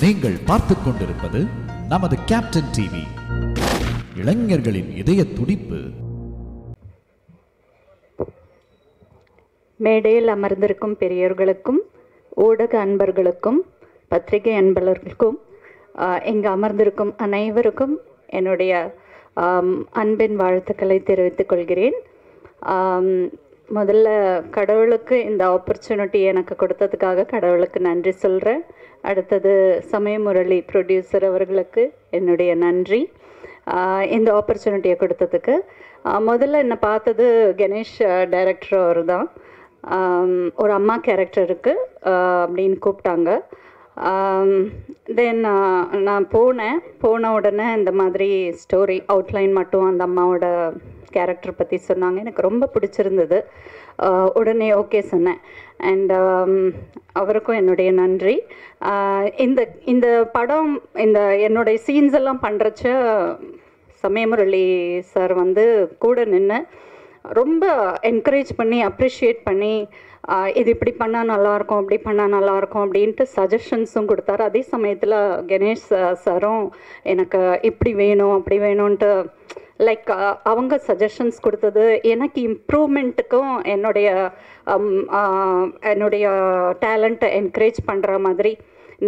நீங்கள் பார்த்துக் கொண்டிருப்பது நமது கேப்டன் டிவி. இளைஞர்களின் இதய துடிப்பு. மேடையில் அமர்ந்திருக்கும் பெரியோர்களுக்கும் ஊடக அன்பர்களுக்கும் பத்திரிகை அன்பர்களுக்கும் இங்கு அமர்ந்திருக்கும் அனைவருக்கும் என்னுடைய அன்பின் வாழ்த்துக்களை தெரிவித்துக் கொள்கிறேன். முதல்ல கடவுளுக்கு இந்த ஆப்பர்ச்சுனிட்டி எனக்கு கொடுத்ததுக்காக கடவுளுக்கு நன்றி சொல்கிறேன். அடுத்தது சமயமுரளி ப்ரொடியூசர் அவர்களுக்கு என்னுடைய நன்றி இந்த ஆப்பர்ச்சுனிட்டியை கொடுத்ததுக்கு. முதல்ல என்னை பார்த்தது கணேஷ் டைரக்டர் அவர் தான். ஒரு அம்மா கேரக்டருக்கு அப்படின்னு கூப்பிட்டாங்க. தென் நான் போன உடனே இந்த மாதிரி ஸ்டோரி அவுட்லைன் மட்டும் அந்த அம்மாவோட கேரக்டர் பற்றி சொன்னாங்க. எனக்கு ரொம்ப பிடிச்சிருந்தது. உடனே ஓகே சொன்னேன். அண்ட் அவருக்கும் என்னுடைய நன்றி. இந்த படம் என்னுடைய சீன்ஸ் எல்லாம் பண்ணுறச்ச சமயமுரளி சார் கூட நின்று ரொம்ப என்கரேஜ் பண்ணி அப்ரிஷியேட் பண்ணி இது இப்படி பண்ணால் நல்லாயிருக்கும், அப்படி பண்ணால் நல்லாயிருக்கும் அப்படின்ட்டு சஜஷன்ஸும் கொடுத்தாரு. அதே சமயத்தில் கணேஷ் சாரும் எனக்கு இப்படி வேணும் அப்படி வேணும்ன்ட்டு லைக் அவங்க சஜஷன்ஸ் கொடுத்தது எனக்கு இம்ப்ரூவ்மெண்ட்டுக்கும் என்னுடைய டேலண்ட்டை என்கரேஜ் பண்ணுற மாதிரி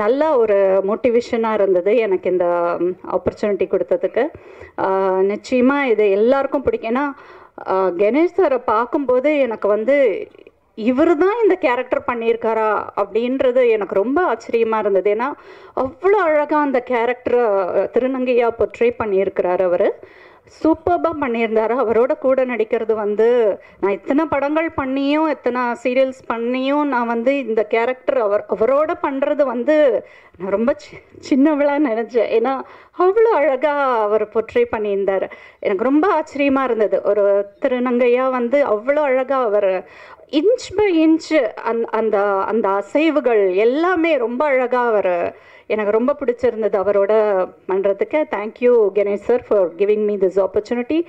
நல்ல ஒரு மோட்டிவேஷனாக இருந்தது எனக்கு இந்த ஆப்பர்ச்சுனிட்டி கொடுத்ததுக்கு. நிச்சயமாக இது எல்லாருக்கும் பிடிக்கும். ஏன்னா கணேஷ் சாரை பார்க்கும்போது எனக்கு இவர் தான் இந்த கேரக்டர் பண்ணியிருக்காரா அப்படின்றது எனக்கு ரொம்ப ஆச்சரியமாக இருந்தது. ஏன்னா அவ்வளோ அழகாக அந்த கேரக்டரை திருநங்கையாக பொர்ட்ரே பண்ணியிருக்கிறார். அவர் சூப்பர்பாக பண்ணியிருந்தார். அவரோட கூட நடிக்கிறது நான் இத்தனை படங்கள் பண்ணியும் இத்தனை சீரியல்ஸ் பண்ணியும் நான் இந்த கேரக்டர் அவரோட பண்ணுறது நான் ரொம்ப சின்னவளாக நினச்சேன். ஏன்னா அவ்வளோ அழகாக அவர் பொர்ட்ரே பண்ணியிருந்தார். எனக்கு ரொம்ப ஆச்சரியமாக இருந்தது. ஒரு திருநங்கையாக அவ்வளோ அழகாக அவர் இன்ச் பை இன்ச் அந்த அந்த அசைவுகள் எல்லாமே ரொம்ப அழகாக அவர் எனக்கு ரொம்ப பிடிச்சிருந்தது அவரோட பண்ணுறதுக்கு. Thank you Ganesh sir for giving me this opportunity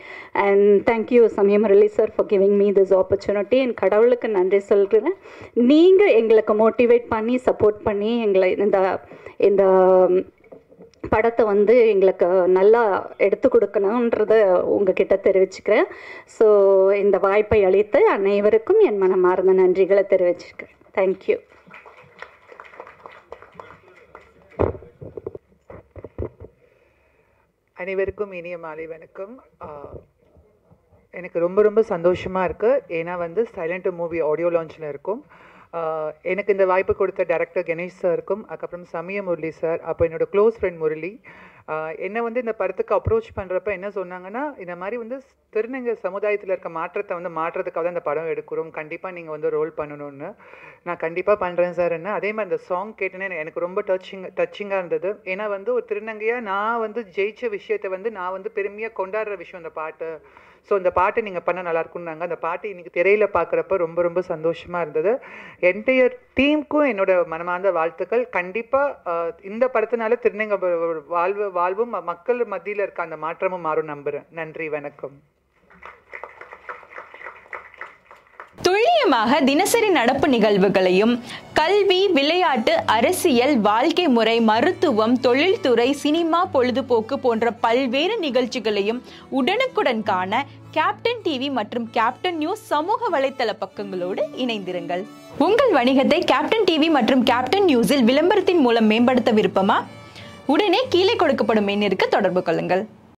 and thank you Samayamurali sir for giving me this opportunity. என் கடவுளுக்கு நன்றி சொல்கிறேன். நீங்கள் எங்களுக்கு மோட்டிவேட் பண்ணி சப்போர்ட் பண்ணி எங்களை இந்த படத்தை எங்களுக்கு நல்லா எடுத்து கொடுக்கணுன்றத உங்ககிட்ட தெரிவிச்சுக்கிறேன். ஸோ இந்த வாய்ப்பை அளித்து அனைவருக்கும் என் மனமார்ந்த நன்றிகளை தெரிவிச்சுக்கிறேன். தேங்க்யூ. அனைவருக்கும் இனிய மாலை வணக்கம். எனக்கு ரொம்ப ரொம்ப சந்தோஷமாக இருக்குது. ஏன்னா சைலண்ட் மூவி ஆடியோ லான்ச்சில் இருக்கும். எனக்கு இந்த வாய்ப்பு கொடுத்த டைரக்டர் கணேஷ் சாருக்கும் அதுக்கப்புறம் சமயமுரளி சார், அப்போ என்னோடய க்ளோஸ் ஃப்ரெண்ட் முரளி என்னை இந்த படத்துக்கு அப்ரோச் பண்ணுறப்ப என்ன சொன்னாங்கன்னா, இந்த மாதிரி திருநங்கை சமுதாயத்தில் இருக்க மாற்றத்தை மாற்றுறதுக்காக தான் இந்த படம் எடுக்கிறோம், கண்டிப்பாக நீங்கள் ரோல் பண்ணணும்னு. நான் கண்டிப்பாக பண்ணுறேன் சார் என்ன. அதே மாதிரி இந்த சாங் கேட்டேன்னே எனக்கு ரொம்ப டச்சிங்காக இருந்தது. ஏன்னா ஒரு திருநங்கையாக நான் ஜெயிச்ச விஷயத்தை நான் பெருமையாக கொண்டாடுற விஷயம் இந்த பாட்டு. ஸோ இந்த பாட்டு நீங்கள் பண்ண நல்லாயிருக்குன்னாங்க. அந்த பாட்டு இன்றைக்கி திரையில் பார்க்குறப்ப ரொம்ப ரொம்ப சந்தோஷமாக இருந்தது. என்டையர் டீமுக்கும் என்னோட மனமார்ந்த வாழ்த்துக்கள். கண்டிப்பாக இந்த படத்தினால திருநங்கை வாழ்வும் மக்கள் மத்தியில் இருக்க அந்த மாற்றமும் மாறும் நம்புகிறேன். நன்றி, வணக்கம். துல்லியமாக தினசரி நடப்பு நிகழ்வுகளையும் கல்வி, விளையாட்டு, அரசியல், வாழ்க்கை முறை, மருத்துவம், தொழில்துறை, சினிமா, பொழுதுபோக்கு போன்ற பல்வேறு நிகழ்ச்சிகளையும் உடனுக்குடன் காண கேப்டன் டிவி மற்றும் கேப்டன் நியூஸ் சமூக வலைத்தள பக்கங்களோடு இணைந்திருங்கள். உங்கள் வணிகத்தை கேப்டன் டிவி மற்றும் கேப்டன் நியூஸில் விளம்பரத்தின் மூலம் மேம்படுத்த விருப்பமா? உடனே கீழே கொடுக்கப்படும் எண்ணிற்கு தொடர்பு கொள்ளுங்கள்.